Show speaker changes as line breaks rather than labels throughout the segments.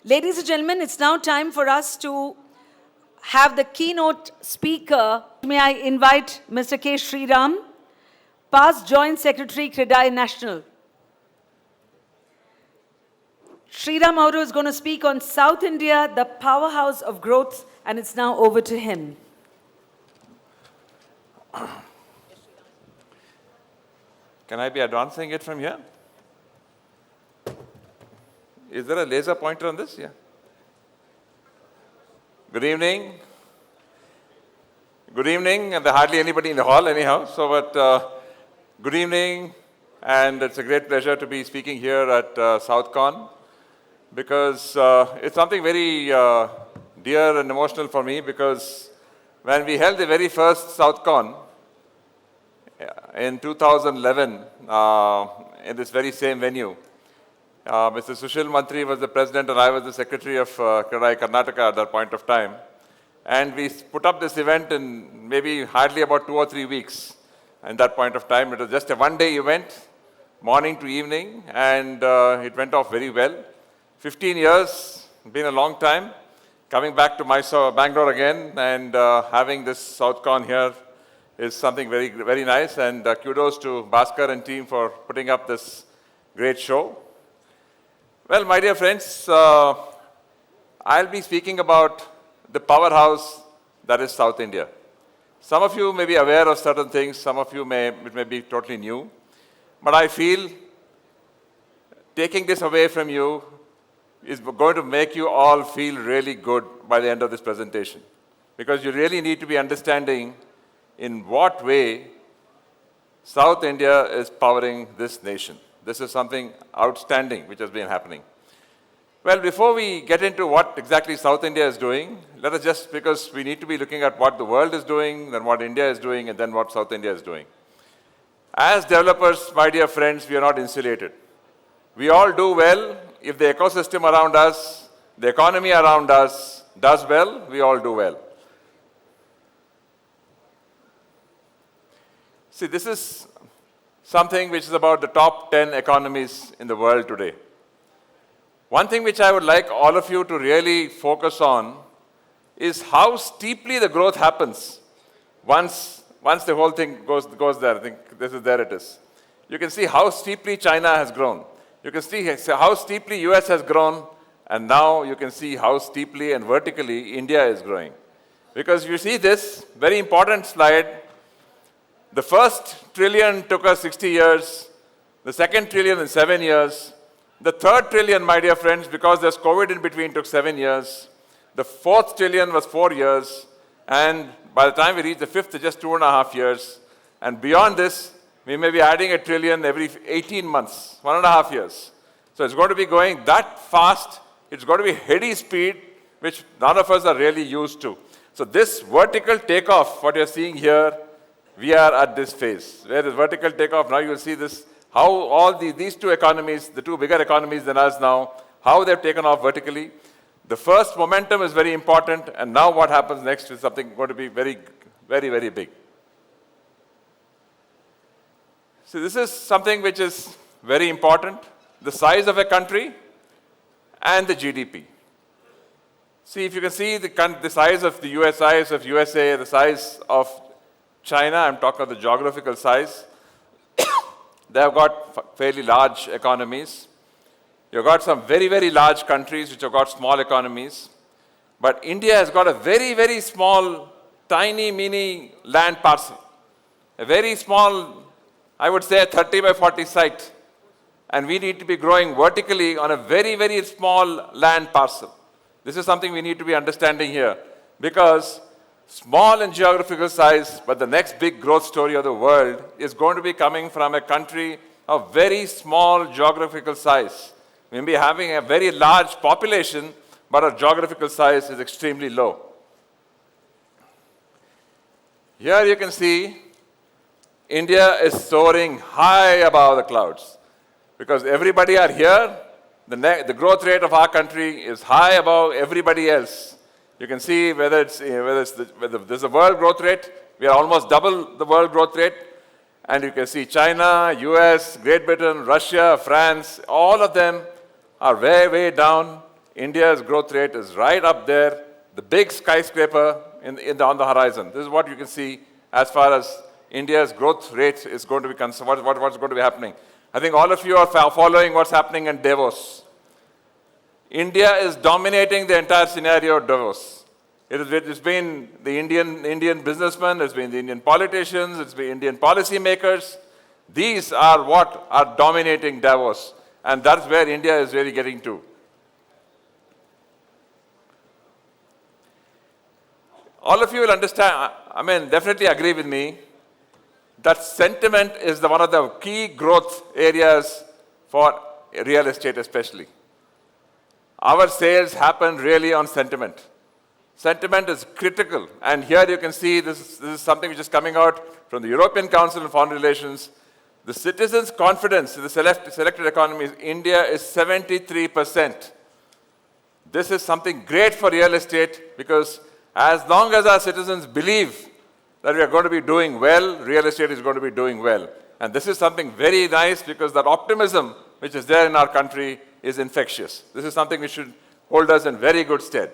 Ladies and gentlemen, it's now time for us to have the keynote speaker. May I invite Mr. K. Sriram, past Joint Secretary, CREDAI National. Sriram Auru is going to speak on South India, the powerhouse of growth, and it's now over to him.
Can I be advancing it from here? Is there a laser pointer on this? Yeah. Good evening. Good evening, and there hardly anybody in the hall anyhow. Good evening, and it's a great pleasure to be speaking here at SouthCon because it's something very dear and emotional for me because when we held the very first SouthCon in 2011 in this very same venue, Mr. Sushil Mantri was the president and I was the secretary of CREDAI Karnataka at that point of time. And we put up this event in maybe hardly about 2 or 3 weeks. At that point of time, it was just a one-day event, morning to evening, and it went off very well. 15 years, been a long time. Coming back to Bangalore again and having this SouthCon here is something very, very nice. And kudos to Bhaskar and team for putting up this great show. Well, my dear friends, I'll be speaking about the powerhouse that is South India. Some of you may be aware of certain things, some of you it may be totally new. But I feel taking this away from you is going to make you all feel really good by the end of this presentation. Because you really need to be understanding in what way South India is powering this nation. This is something outstanding which has been happening. Well, before we get into what exactly South India is doing, let us just, because we need to be looking at what the world is doing, then what India is doing, and then what South India is doing. As developers, my dear friends, we are not insulated. We all do well if the ecosystem around us, the economy around us does well, we all do well. See, this is something which is about the top 10 economies in the world today. One thing which I would like all of you to really focus on is how steeply the growth happens once the whole thing goes there. I think there it is. You can see how steeply China has grown. You can see how steeply US has grown, and now you can see how steeply and vertically India is growing. Because you see this very important slide. The first trillion took us 60 years, the second trillion in 7 years, the third trillion, my dear friends, because there's COVID in between, took 7 years, the fourth trillion was 4 years, and by the time we reach the fifth, just 2.5 years. And beyond this, we may be adding a trillion every 18 months, 1.5 years. So it's going to be going that fast, it's going to be heady speed, which none of us are really used to. So this vertical takeoff, what you're seeing here, we are at this phase, where the vertical takeoff, now you will see this, how all these two economies, the two bigger economies than us now, how they've taken off vertically. The first momentum is very important, and now what happens next is something going to be very, very, very big. So this is something which is very important, the size of a country and the GDP. See, if you can see the size of the US, size of USA, the size of China, I'm talking of the geographical size, they have got fairly large economies. You've got some very, very large countries which have got small economies. But India has got a very, very small, tiny, mini land parcel. A very small, I would say a 30 by 40 site. And we need to be growing vertically on a very, very small land parcel. This is something we need to be understanding here. Because small in geographical size, but the next big growth story of the world is going to be coming from a country of very small geographical size. We may be having a very large population, but our geographical size is extremely low. Here you can see India is soaring high above the clouds. Because everybody are here, the growth rate of our country is high above everybody else. You can see whether there's a world growth rate, we are almost double the world growth rate. And you can see China, US, Great Britain, Russia, France, all of them are way, way down India's growth rate is right up there, the big skyscraper on the horizon. This is what you can see as far as India's growth rate is going to be concerned, what's going to be happening. I think all of you are following what's happening in Davos. India is dominating the entire scenario of Davos. It's been the Indian businessmen, it's been the Indian politicians, it's been Indian policymakers. These are what are dominating Davos. And that's where India is really getting to. All of you will understand, definitely agree with me, that sentiment is one of the key growth areas for real estate especially. Our sales happen really on sentiment. Sentiment is critical. And here you can see this is something which is coming out from the European Council on Foreign Relations. The citizens' confidence in the selected economies, India is 73%. This is something great for real estate because as long as our citizens believe that we are going to be doing well, real estate is going to be doing well. And this is something very nice because that optimism which is there in our country is infectious. This is something which should hold us in very good stead.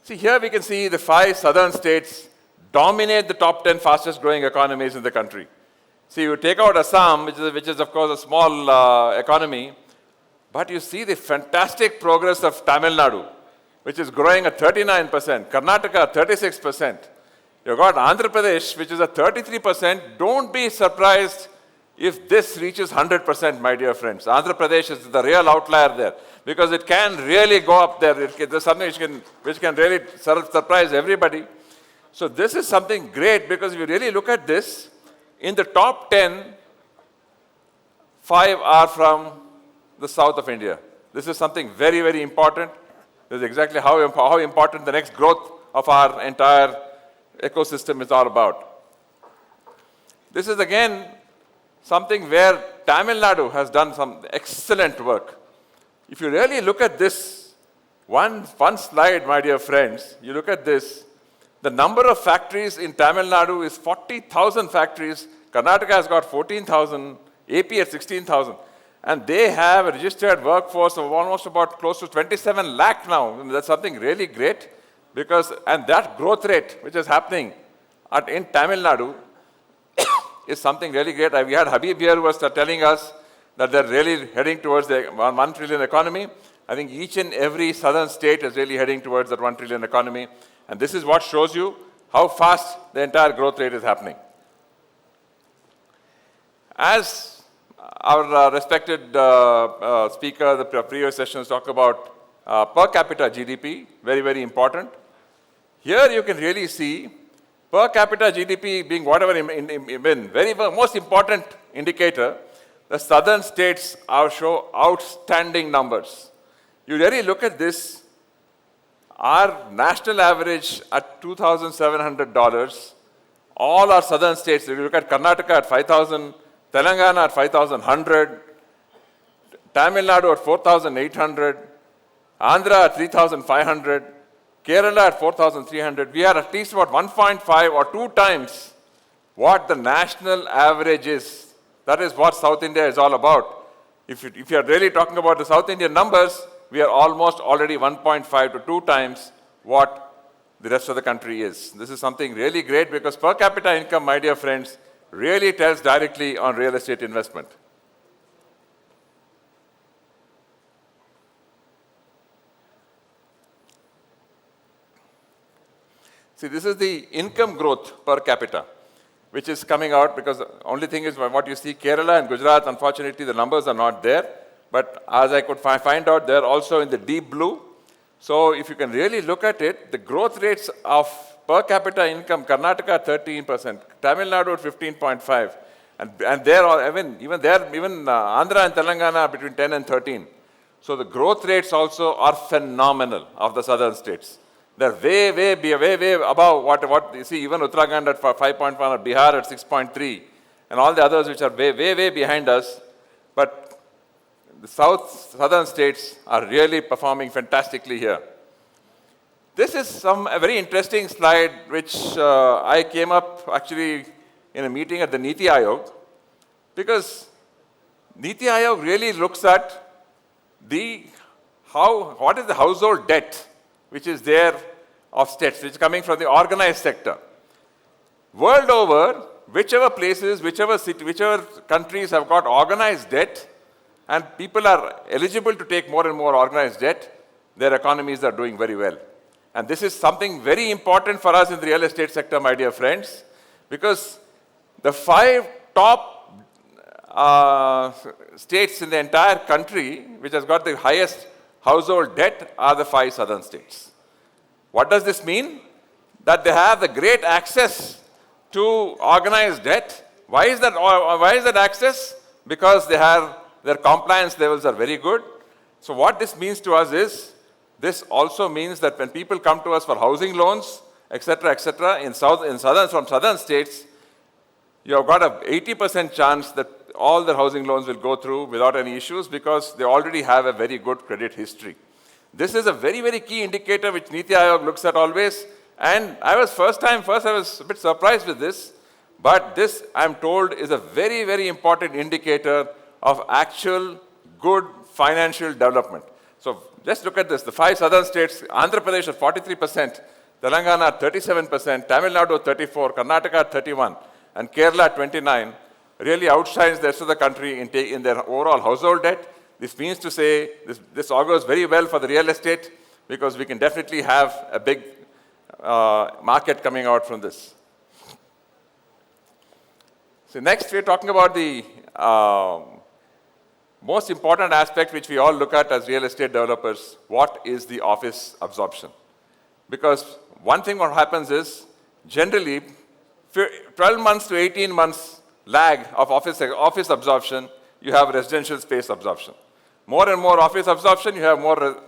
See, here we can see the 5 southern states dominate the top 10 fastest growing economies in the country. See, you take out Assam, which is of course a small economy, but you see the fantastic progress of Tamil Nadu, which is growing at 39%, Karnataka 36%. You've got Andhra Pradesh, which is at 33%. Don't be surprised if this reaches 100%, my dear friends. Andhra Pradesh is the real outlier there because it can really go up there. There's something which can really surprise everybody. So this is something great because if you really look at this, in the top 10, 5 are from the south of India. This is something very, very important. This is exactly how important the next growth of our entire ecosystem is all about. This is again something where Tamil Nadu has done some excellent work. If you really look at this, one slide, my dear friends, you look at this, the number of factories in Tamil Nadu is 40,000 factories. Karnataka has got 14,000, AP at 16,000. And they have a registered workforce of almost about close to 27 lakh now. That's something really great because, and that growth rate which is happening in Tamil Nadu is something really great. We had Habib here who was telling us that they're really heading towards the 1 trillion economy. I think each and every southern state is really heading towards that 1 trillion economy. And this is what shows you how fast the entire growth rate is happening. As our respected speaker, the previous sessions talk about per capita GDP, very, very important. Here you can really see per capita GDP being whatever, very most important indicator, the southern states show outstanding numbers. You really look at this, our national average at $2,700, all our southern states, if you look at Karnataka at 5,000, Telangana at 5,100, Tamil Nadu at 4,800, Andhra at 3,500, Kerala at 4,300. We are at least about 1.5 or 2 times what the national average is. That is what South India is all about. If you are really talking about the South Indian numbers, we are almost already 1.5 to 2 times what the rest of the country is. This is something really great because per capita income, my dear friends, really tells directly on real estate investment. See, this is the income growth per capita, which is coming out because the only thing is what you see, Kerala and Gujarat, unfortunately, the numbers are not there. But as I could find out, they're also in the deep blue. So if you can really look at it, the growth rates of per capita income, Karnataka 13%, Tamil Nadu at 15.5%, and they're all, even Andhra and Telangana are between 10 and 13. So the growth rates also are phenomenal of the southern states. They're way above what you see, even Uttarakhand at 5.1 or Bihar at 6.3, and all the others which are way behind us. But the southern states are really performing fantastically here. This is a very interesting slide which I came up actually in a meeting at the Niti Ayog, because Niti Ayog really looks at what is the household debt which is there of states, which is coming from the organized sector. World over, whichever places, whichever countries have got organized debt, and people are eligible to take more and more organized debt, their economies are doing very well. And this is something very important for us in the real estate sector, my dear friends, because the 5 top states in the entire country, which has got the highest household debt, are the 5 southern states. What does this mean? That they have the great access to organized debt. Why is that access? Because their compliance levels are very good. So what this means to us is, this also means that when people come to us for housing loans, etc., from southern states, you have got a 80% chance that all their housing loans will go through without any issues because they already have a very good credit history. This is a very, very key indicator which Niti Aayog looks at always. And I was a bit surprised with this, but this, I'm told, is a very, very important indicator of actual good financial development. So just look at this. The 5 southern states, Andhra Pradesh at 43%, Telangana at 37%, Tamil Nadu at 34%, Karnataka at 31%, and Kerala at 29%, really outshines the rest of the country in their overall household debt. This means to say, this augurs very well for the real estate because we can definitely have a big market coming out from this. So next we're talking about the most important aspect which we all look at as real estate developers. What is the office absorption? Because one thing what happens is, generally, 12 months to 18 months lag of office absorption, you have residential space absorption. More and more office absorption, you have more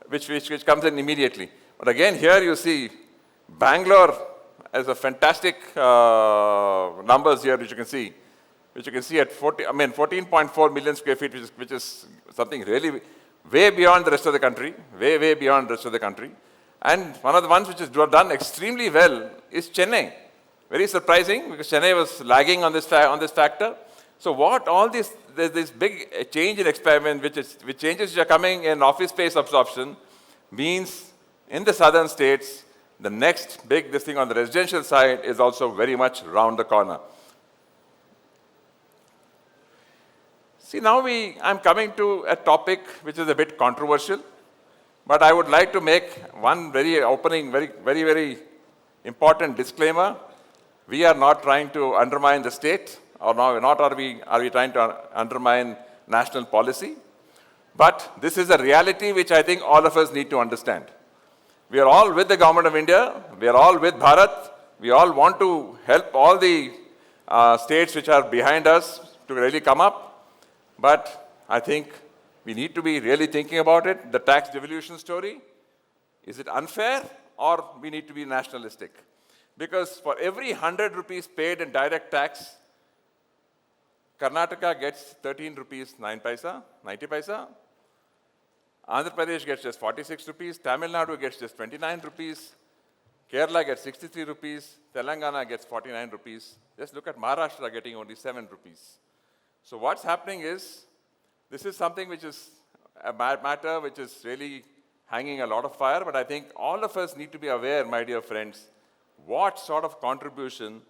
which comes in immediately. But again, here you see Bangalore as a fantastic numbers here, which you can see at 14.4 million square feet, which is something really way beyond the rest of the country, way beyond the rest of the country. And one of the ones which is done extremely well is Chennai. Very surprising because Chennai was lagging on this factor. So what all this big change in experiment, which changes which are coming in office space absorption, means in the southern states, the next big thing on the residential side is also very much round the corner. See, now I'm coming to a topic which is a bit controversial, but I would like to make one very important disclaimer. We are not trying to undermine the state, or not are we trying to undermine national policy, but this is a reality which I think all of us need to understand. We are all with the government of India, we are all with Bharat, we all want to help all the states which are behind us to really come up, but I think we need to be really thinking about it. The tax devolution story, is it unfair or we need to be nationalistic? Because for every 100 rupees paid in direct tax, Karnataka gets 13 rupees 90 paisa. Andhra Pradesh gets just 46 rupees. Tamil Nadu gets just 29 rupees. Kerala gets 63 rupees. Telangana gets 49 rupees. Just look at Maharashtra getting only 7 rupees. So what's happening is, this is something which is a matter which is really hanging a lot of fire, but I think all of us need to be aware, my dear friends, what sort of contribution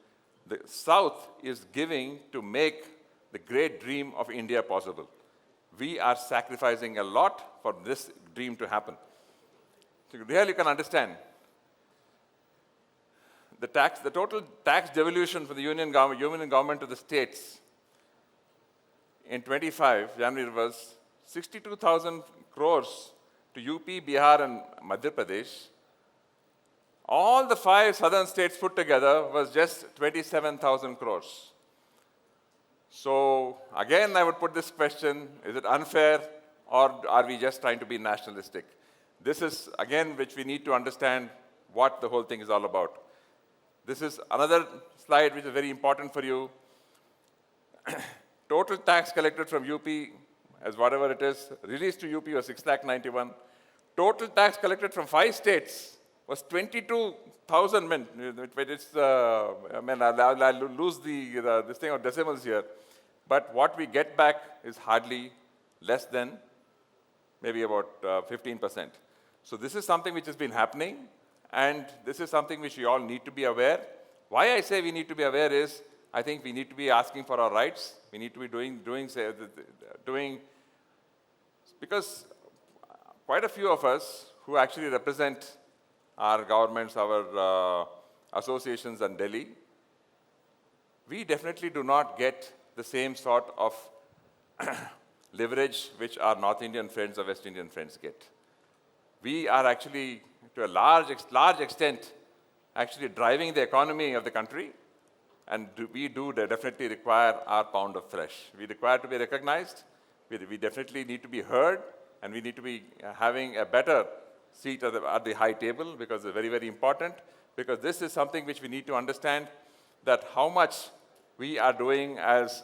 the South is giving to make the great dream of India possible. We are sacrificing a lot for this dream to happen. So here you can understand the total tax devolution for the union government to the states in 25 January was 62,000 crores to UP, Bihar and Madhya Pradesh. All the 5 southern states put together was just 27,000 crores. So again, I would put this question, is it unfair or are we just trying to be nationalistic? This is, again, which we need to understand what the whole thing is all about. This is another slide which is very important for you. Total tax collected from UP, as whatever it is, released to UP was 6,91,000. Total tax collected from 5 states was 22,000. I'll lose this thing of decimals here. But what we get back is hardly less than maybe about 15%. So this is something which has been happening, and this is something which we all need to be aware. Why I say we need to be aware is, I think we need to be asking for our rights. We need to be doing because quite a few of us who actually represent our governments, our associations in Delhi, we definitely do not get the same sort of leverage which our North Indian friends or West Indian friends get. We are actually, to a large extent, actually driving the economy of the country, and we do definitely require our pound of flesh. We require to be recognized, we definitely need to be heard, and we need to be having a better seat at the high table, because it's very, very important, because this is something which we need to understand, that how much we are doing as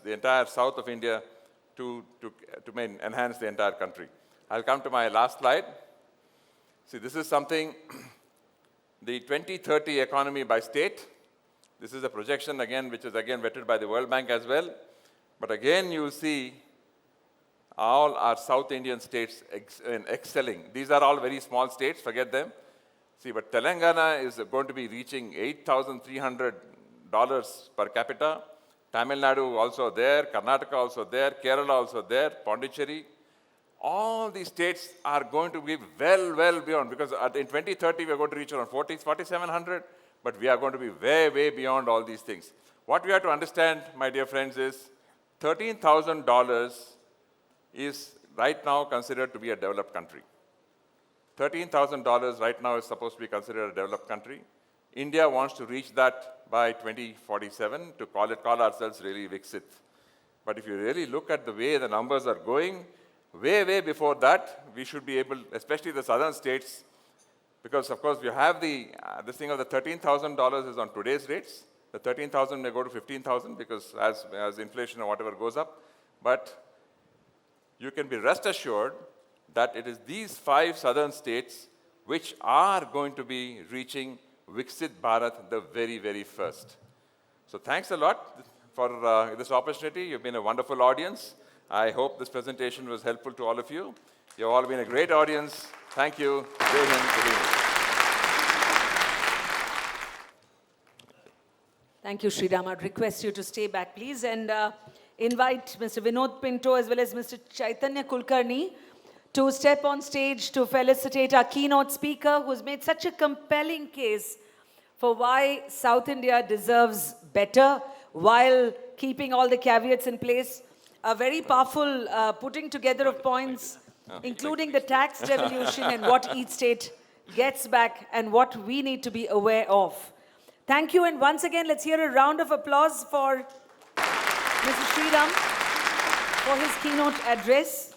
the entire south of India to enhance the entire country. I'll come to my last slide. See, this is something, the 2030 economy by state. This is a projection again, which is again vetted by the World Bank as well. But again, you see all our South Indian states excelling. These are all very small states, forget them. See, but Telangana is going to be reaching $8,300 per capita. Tamil Nadu also there, Karnataka also there, Kerala also there, Pondicherry. All these states are going to be well beyond, because in 2030 we are going to reach around 4,700, but we are going to be way beyond all these things. What we have to understand, my dear friends, is $13,000 is right now considered to be a developed country. $13,000 right now is supposed to be considered a developed country. India wants to reach that by 2047 to call ourselves really Viksit. But if you really look at the way the numbers are going, way before that, we should be able, especially the southern states, because of course we have this thing of the $13,000 is on today's rates. The 13,000 may go to 15,000 because as inflation or whatever goes up. But you can be rest assured that it is these 5 southern states which are going to be reaching Viksit Bharat the very first. So thanks a lot for this opportunity. You've been a wonderful audience. I hope this presentation was helpful to all of you. You've all been a great audience. Thank you. Jai Hind. Good evening.
Thank you, Sriram. I'd request you to stay back, please, and invite Mr. Vinod Pinto as well as Mr. Chaitanya Kulkarni to step on stage to felicitate our keynote speaker, who's made such a compelling case for why South India deserves better while keeping all the caveats in place. A very powerful putting together of points, including the tax devolution and what each state gets back and what we need to be aware of. Thank you, and once again, let's hear a round of applause for Mr. Sriram for his keynote address.